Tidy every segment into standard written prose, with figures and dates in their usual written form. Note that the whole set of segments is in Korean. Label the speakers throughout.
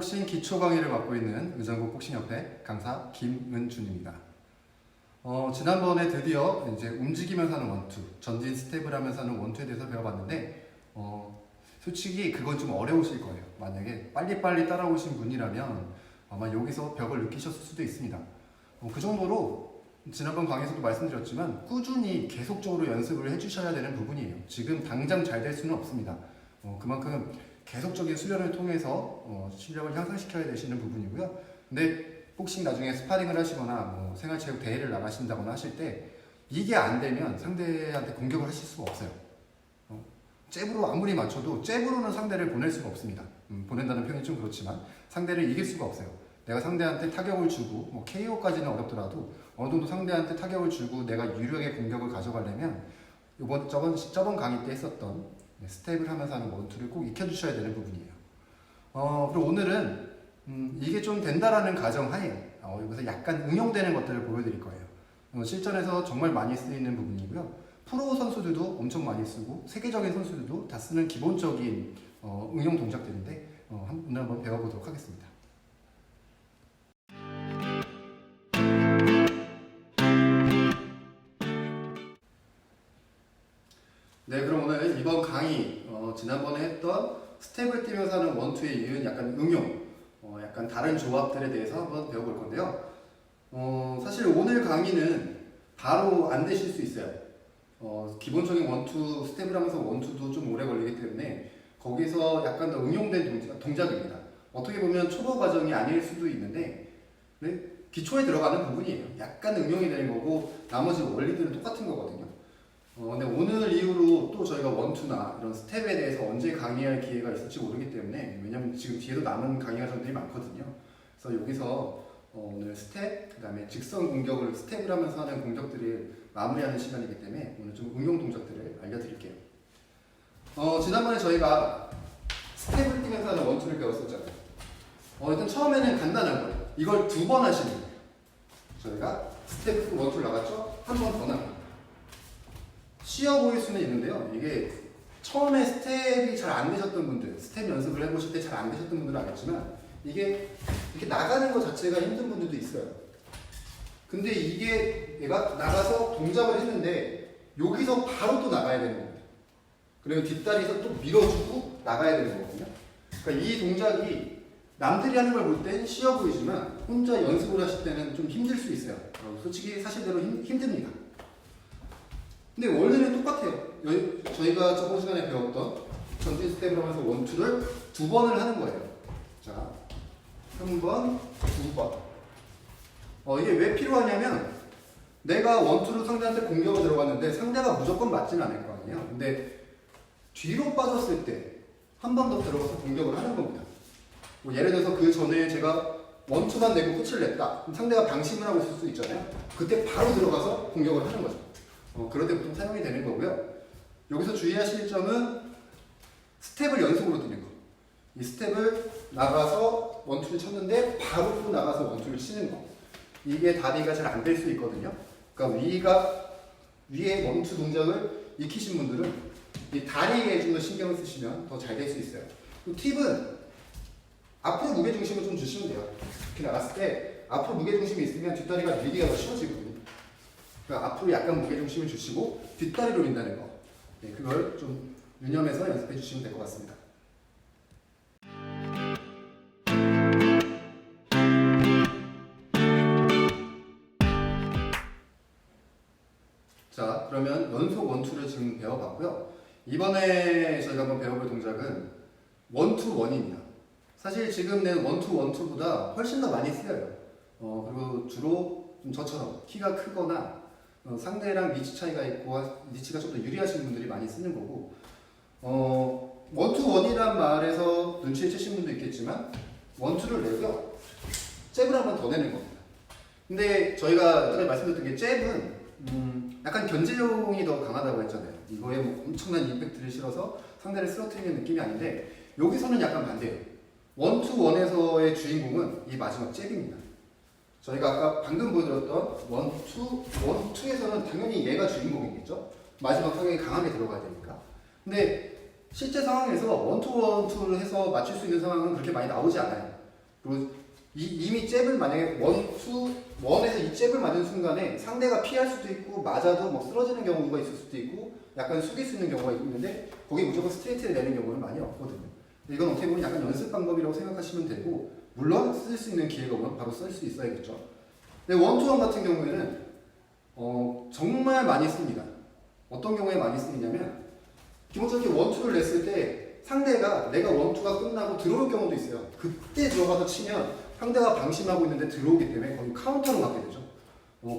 Speaker 1: 복싱 기초 강의를 맡고 있는 의정부 복싱협회 강사 김은준입니다. 지난번에 드디어 이제 움직이면서 하는 원투, 전진 스텝을 하면서 하는 원투에 대해서 배워봤는데 솔직히 그건 좀 어려우실 거예요. 만약에 빨리빨리 따라오신 분이라면 아마 여기서 벽을 느끼셨을 수도 있습니다. 그 정도로 지난번 강의에서도 말씀드렸지만 꾸준히 계속적으로 연습을 해주셔야 되는 부분이에요. 지금 당장 잘 될 수는 없습니다. 그만큼 계속적인 수련을 통해서 실력을 향상시켜야 되시는 부분이고요. 근데 복싱 나중에 스파링을 하시거나 생활체육 대회를 나가신다거나 하실 때 이게 안 되면 상대한테 공격을 하실 수가 없어요. 잽으로 아무리 맞춰도 잽으로는 상대를 보낼 수가 없습니다. 보낸다는 표현이 좀 그렇지만 상대를 이길 수가 없어요. 내가 상대한테 타격을 주고 KO까지는 어렵더라도 어느 정도 상대한테 타격을 주고 내가 유력의 공격을 가져가려면 저번 강의 때 했었던 스텝을 하면서 하는 원투를 꼭 익혀주셔야 되는 부분이에요. 그리고 오늘은 이게 좀 된다라는 가정하에 여기서 약간 응용되는 것들을 보여드릴 거예요. 실전에서 정말 많이 쓰이는 부분이고요. 프로 선수들도 엄청 많이 쓰고 세계적인 선수들도 다 쓰는 기본적인 응용 동작들인데 오늘 한번 배워보도록 하겠습니다. 네, 그럼 오늘 이번 강의 지난번에 했던 스텝을 뛰면서 하는 원투에 이은 약간 응용, 약간 다른 조합들에 대해서 한번 배워볼 건데요. 사실 오늘 강의는 바로 안 되실 수 있어요. 기본적인 원투, 스텝을 하면서 원투도 좀 오래 걸리기 때문에 거기서 약간 더 응용된 동작입니다. 어떻게 보면 초보 과정이 아닐 수도 있는데 기초에 들어가는 부분이에요. 약간 응용이 되는 거고 나머지 원리들은 똑같은 거거든요. 근데 오늘 이후로 또 저희가 원투나 이런 스텝에 대해서 언제 강의할 기회가 있을지 모르기 때문에 왜냐면 지금 뒤에도 남은 강의 과정들이 많거든요. 그래서 여기서 오늘 스텝, 그 다음에 직선 공격을 스텝을 하면서 하는 공격들을 마무리하는 시간이기 때문에 오늘 좀 응용 동작들을 알려드릴게요. 지난번에 저희가 스텝을 뛰면서 하는 원투를 배웠었잖아요. 일단 처음에는 간단한 거예요. 이걸 2번 하시는 거예요. 저희가 스텝 원투를 나갔죠? 한 번 더 나갑니다. 쉬워 보일 수는 있는데요. 이게 처음에 스텝이 잘 안 되셨던 분들, 스텝 연습을 해보실 때 잘 안 되셨던 분들은 알겠지만 이게 이렇게 나가는 것 자체가 힘든 분들도 있어요. 근데 이게 얘가 나가서 동작을 했는데 여기서 바로 또 나가야 되는 겁니다. 그리고 뒷다리에서 또 밀어주고 나가야 되는 거거든요. 그러니까 이 동작이 남들이 하는 걸 볼 땐 쉬워 보이지만 혼자 연습을 하실 때는 좀 힘들 수 있어요. 솔직히 사실대로 힘듭니다. 근데 원리는 똑같아요. 저희가 저번 시간에 배웠던 전진 스텝을 하면서 원투를 2번을 하는 거예요. 자, 1번, 2번. 이게 왜 필요하냐면 내가 원투로 상대한테 공격을 들어갔는데 상대가 무조건 맞지는 않을 거 아니에요. 근데 뒤로 빠졌을 때 한 번 더 들어가서 공격을 하는 겁니다. 예를 들어서 그 전에 제가 원투만 내고 끝을 냈다. 그럼 상대가 방심을 하고 있을 수 있잖아요. 그때 바로 들어가서 공격을 하는 거죠. 그럴 때 보통 사용이 되는 거고요. 여기서 주의하실 점은 스텝을 연속으로 뛰는 거. 이 스텝을 나가서 원투를 쳤는데 바로 또 나가서 원투를 치는 거. 이게 다리가 잘 안 될 수 있거든요. 그러니까 위에 원투 동작을 익히신 분들은 이 다리에 좀 더 신경을 쓰시면 더 잘 될 수 있어요. 그 팁은 앞으로 무게중심을 좀 주시면 돼요. 이렇게 나갔을 때 앞으로 무게중심이 있으면 뒷다리가 밀기가 더 쉬워지거든요. 그러니까 앞으로 약간 무게중심을 주시고 뒷다리로 민다는 거. 그걸 좀 유념해서 연습해 주시면 될 것 같습니다. 자, 그러면 연속 원투를 지금 배워봤고요. 이번에 저희가 한번 배워볼 동작은 원투 원입니다. 사실 지금 낸 원투 원투보다 훨씬 더 많이 쓰여요. 그리고 주로 좀 저처럼 키가 크거나 상대랑 리치 차이가 있고 리치가 좀 더 유리하신 분들이 많이 쓰는 거고 원투 원이란 말에서 눈치를 채신 분도 있겠지만 원투를 내고요 잽을 한 번 더 내는 겁니다. 근데 저희가 여태까지 말씀드렸던 게 잽은 약간 견제용이 더 강하다고 했잖아요. 이거에 엄청난 임팩트를 실어서 상대를 쓰러뜨리는 느낌이 아닌데 여기서는 약간 반대예요. 원투 원에서의 주인공은 이 마지막 잽입니다. 저희가 아까 방금 보여드렸던 원투에서는 당연히 얘가 주인공이겠죠? 마지막 타격이 강하게 들어가야 되니까. 근데 실제 상황에서 원투를 해서 맞출 수 있는 상황은 그렇게 많이 나오지 않아요. 그리고 이미 잽을 만약에 원에서 이 잽을 맞은 순간에 상대가 피할 수도 있고 맞아도 뭐 쓰러지는 경우가 있을 수도 있고 약간 숙일 수 있는 경우가 있는데 거기 무조건 스트레이트를 내는 경우는 많이 없거든요. 이건 어떻게 보면 약간 연습 방법이라고 생각하시면 되고 물론 쓸 수 있는 기회가 오면 바로 쓸 수 있어야겠죠. 근데 원투원 같은 경우에는 정말 많이 씁니다. 어떤 경우에 많이 쓰이냐면 기본적으로 원투를 냈을 때 상대가 내가 원투가 끝나고 들어올 경우도 있어요. 그때 들어가서 치면 상대가 방심하고 있는데 들어오기 때문에 거의 카운터로 맞게 되죠.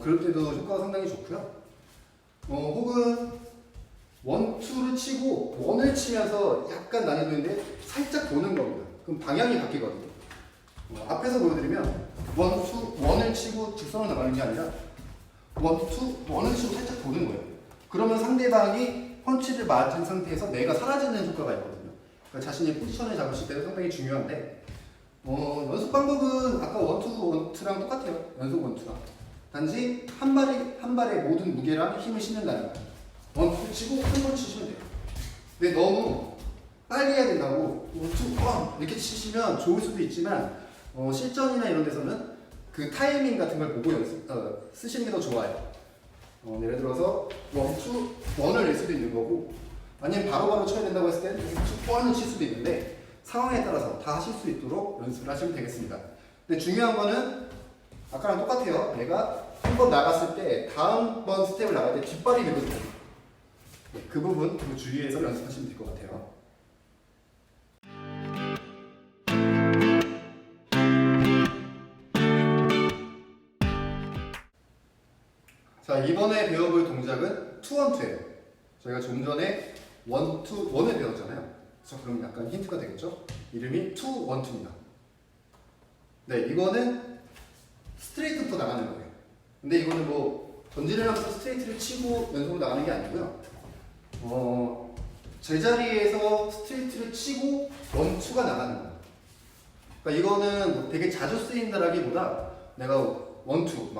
Speaker 1: 그럴 때도 효과가 상당히 좋고요. 혹은 원투를 치고 원을 치면서 약간 난이도인데 살짝 도는 겁니다. 그럼 방향이 바뀌거든요. 앞에서 보여드리면 원을 치고 직선을 나가는 게 아니라 원을 치고 살짝 도는 거예요. 그러면 상대방이 펀치를 맞은 상태에서 내가 사라지는 효과가 있거든요. 그러니까 자신의 포지션을 잡으실 때도 상당히 중요한데 연습 방법은 아까 원투랑 똑같아요. 연속 원투랑. 단지 한 발의 모든 무게랑 힘을 싣는다는 거예요. 원투 치고 한 번 치시면 돼요. 근데 너무 빨리 해야 된다고 원투 이렇게 치시면 좋을 수도 있지만 실전이나 이런 데서는 그 타이밍 같은 걸 보고 쓰시는 게 더 좋아요. 예를 들어서 원을 낼 수도 있는 거고 아니면 바로바로 쳐야 된다고 했을 때 원을 칠 수도 있는데 상황에 따라서 다 하실 수 있도록 연습을 하시면 되겠습니다. 근데 중요한 거는 아까랑 똑같아요. 내가 한 번 나갔을 때 다음번 스텝을 나갈 때 뒷발이 밀어줘요. 그 부분 주의해서 연습하시면 될 것 같아요. 자, 이번에 배워볼 동작은 투원투예요. 저희가 좀 전에 원을 배웠잖아요. 그래서 그럼 약간 힌트가 되겠죠? 이름이 투원투입니다. 네, 이거는 스트레이트부터 나가는 거예요. 근데 이거는 뭐 던지를 하면서 스트레이트를 치고 연속으로 나가는 게 아니고요. 제자리에서 스트레이트를 치고 원투가 나가는 거예요. 그러니까 이거는 되게 자주 쓰인다라기보다 내가 원투,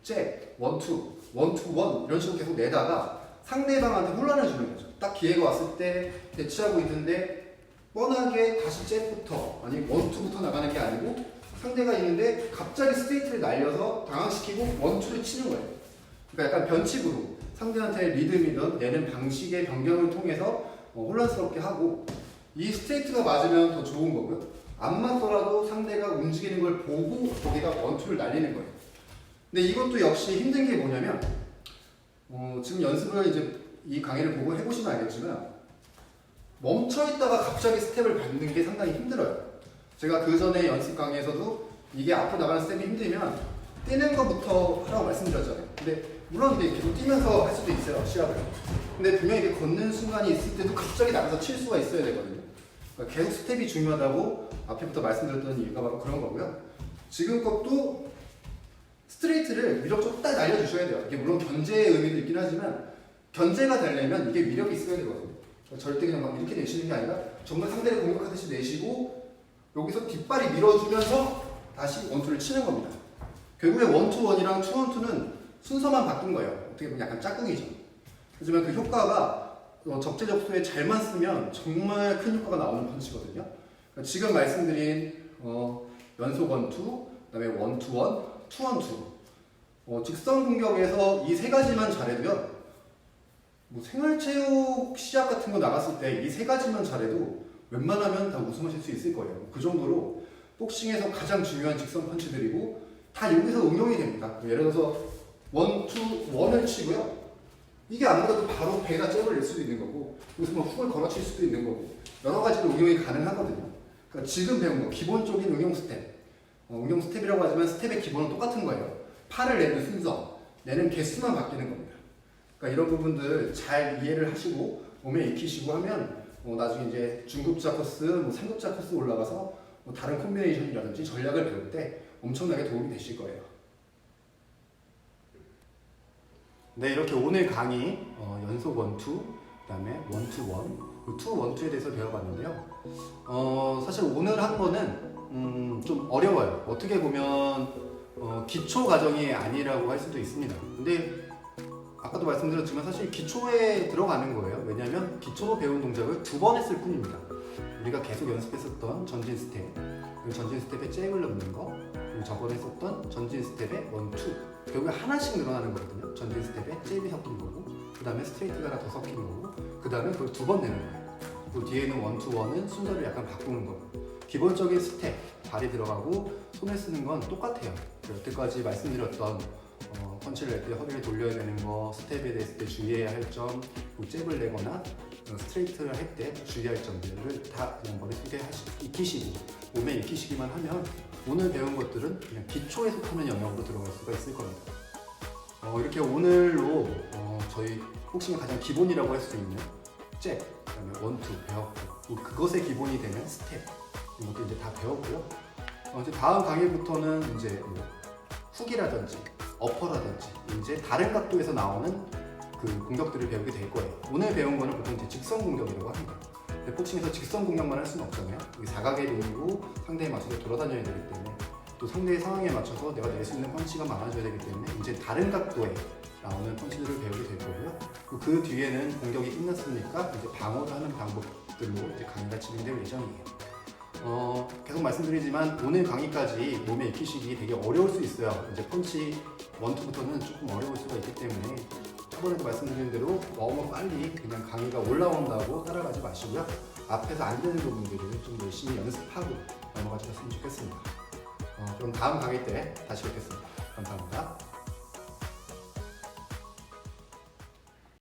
Speaker 1: 잽, 원투, 원 이런 식으로 계속 내다가 상대방한테 혼란을 주는 거죠. 딱 기회가 왔을 때 대치하고 있는데 뻔하게 다시 잽부터 아니 원투부터 나가는 게 아니고 상대가 있는데 갑자기 스트레이트를 날려서 당황시키고 원투를 치는 거예요. 그러니까 약간 변칙으로 상대한테 리듬이든 내는 방식의 변경을 통해서 혼란스럽게 하고 이 스트레이트가 맞으면 더 좋은 거고요. 안 맞더라도 상대가 움직이는 걸 보고 거기다 원투를 날리는 거예요. 근데 이것도 역시 힘든 게 뭐냐면 지금 연습을 이제 이 강의를 보고 해보시면 알겠지만 멈춰있다가 갑자기 스텝을 밟는 게 상당히 힘들어요. 제가 그 전에 연습 강의에서도 이게 앞으로 나가는 스텝이 힘들면 뛰는 것부터 하라고 말씀드렸잖아요. 근데 물론 이게 계속 뛰면서 할 수도 있어요, 시합을. 근데 분명히 이게 걷는 순간이 있을 때도 갑자기 나가서 칠 수가 있어야 되거든요. 그러니까 계속 스텝이 중요하다고 앞에부터 말씀드렸던 이유가 바로 그런 거고요. 지금 것도 스트레이트를 위력적으로 딱 날려주셔야 돼요. 이게 물론 견제의 의미도 있긴 하지만 견제가 되려면 이게 위력이 있어야 되거든요. 절대 그냥 막 이렇게 내시는 게 아니라 정말 상대를 공격하듯이 내시고 여기서 뒷발이 밀어주면서 다시 원투를 치는 겁니다. 결국에 원투원이랑 투원투는 순서만 바꾼 거예요. 어떻게 보면 약간 짝꿍이죠. 하지만 그 효과가 적재적소에 잘만 쓰면 정말 큰 효과가 나오는 펀치거든요. 그러니까 지금 말씀드린 연속 원투, 그다음에 원투원, 투원투. 직선 공격에서 이 세 가지만 잘해도요. 뭐 생활체육 시합 같은 거 나갔을 때 이 세 가지만 잘해도 웬만하면 다 우승하실 수 있을 거예요. 그 정도로 복싱에서 가장 중요한 직선 펀치들이고 다 여기서 응용이 됩니다. 예를 들어서 원을 치고요. 이게 안 맞아도 바로 배에다 잽을 낼 수도 있는 거고 여기서 뭐 훅을 걸어칠 수도 있는 거고 여러 가지로 응용이 가능하거든요. 그러니까 지금 배운 거 기본적인 응용 스텝 응용 스텝이라고 하지만 스텝의 기본은 똑같은 거예요. 팔을 내는 순서, 내는 개수만 바뀌는 겁니다. 그러니까 이런 부분들 잘 이해를 하시고 몸에 익히시고 하면 나중에 이제 중급자 코스, 3급자 코스 올라가서 다른 콤비네이션이라든지 전략을 배울 때 엄청나게 도움이 되실 거예요. 네, 이렇게 오늘 강의 연속 원투, 그다음에 원투원, 투원투에 대해서 배워봤는데요. 사실 오늘 한 거는 좀 어려워요. 어떻게 보면 기초 과정이 아니라고 할 수도 있습니다. 근데 아까도 말씀드렸지만 사실 기초에 들어가는 거예요. 왜냐하면 기초로 배운 동작을 2번 했을 뿐입니다. 우리가 계속 연습했었던 전진 스텝, 그리고 전진 스텝에 잽을 넣는 거, 그리고 저번에 했었던 전진 스텝에 1, 2 결국에 하나씩 늘어나는 거거든요. 전진 스텝에 잽이 섞인 거고, 그 다음에 스트레이트가 하나 더 섞인 거고, 그 다음에 그걸 2번 내는 거예요. 그 뒤에는 1, 2, 1은 순서를 약간 바꾸는 거고, 기본적인 스텝, 발이 들어가고 손을 쓰는 건 똑같아요. 여태까지 말씀드렸던 펀치를 낼 때 허리를 돌려야 되는 거, 스텝에 대했을 때 주의해야 할 점, 그리고 잽을 내거나 스트레이트를 할 때 주의할 점들을 다 그냥 머릿속에 익히시고 몸에 익히시기만 하면 오늘 배운 것들은 그냥 기초에 속하는 영역으로 들어갈 수가 있을 겁니다. 이렇게 오늘로 저희 복싱의 가장 기본이라고 할 수 있는 잽, 그다음에 1, 2 배웠고, 그것의 기본이 되는 스텝 이런 것도 이제 다 배웠고요. 이제 다음 강의부터는 이제 뭐 훅이라든지 어퍼라든지 이제 다른 각도에서 나오는 그 공격들을 배우게 될 거예요. 오늘 배운 거는 보통 이제 직선 공격이라고 합니다. 근데 복싱에서 직선 공격만 할 수는 없잖아요. 여기 사각의 링으로 상대에 맞춰서 돌아다녀야 되기 때문에 또 상대의 상황에 맞춰서 내가 낼 수 있는 펀치가 많아져야 되기 때문에 이제 다른 각도에 나오는 펀치들을 배우게 될 거고요. 그 뒤에는 공격이 끝났으니까 이제 방어를 하는 방법들로 이제 강의가 진행될 예정이에요. 계속 말씀드리지만 오늘 강의까지 몸에 익히시기 되게 어려울 수 있어요. 이제 펀치 1, 2부터는 조금 어려울 수가 있기 때문에 저번에도 말씀드린 대로 너무 빨리 그냥 강의가 올라온다고 따라가지 마시고요. 앞에서 안 되는 부분들을 좀 열심히 연습하고 넘어가 주셨으면 좋겠습니다. 그럼 다음 강의 때 다시 뵙겠습니다. 감사합니다.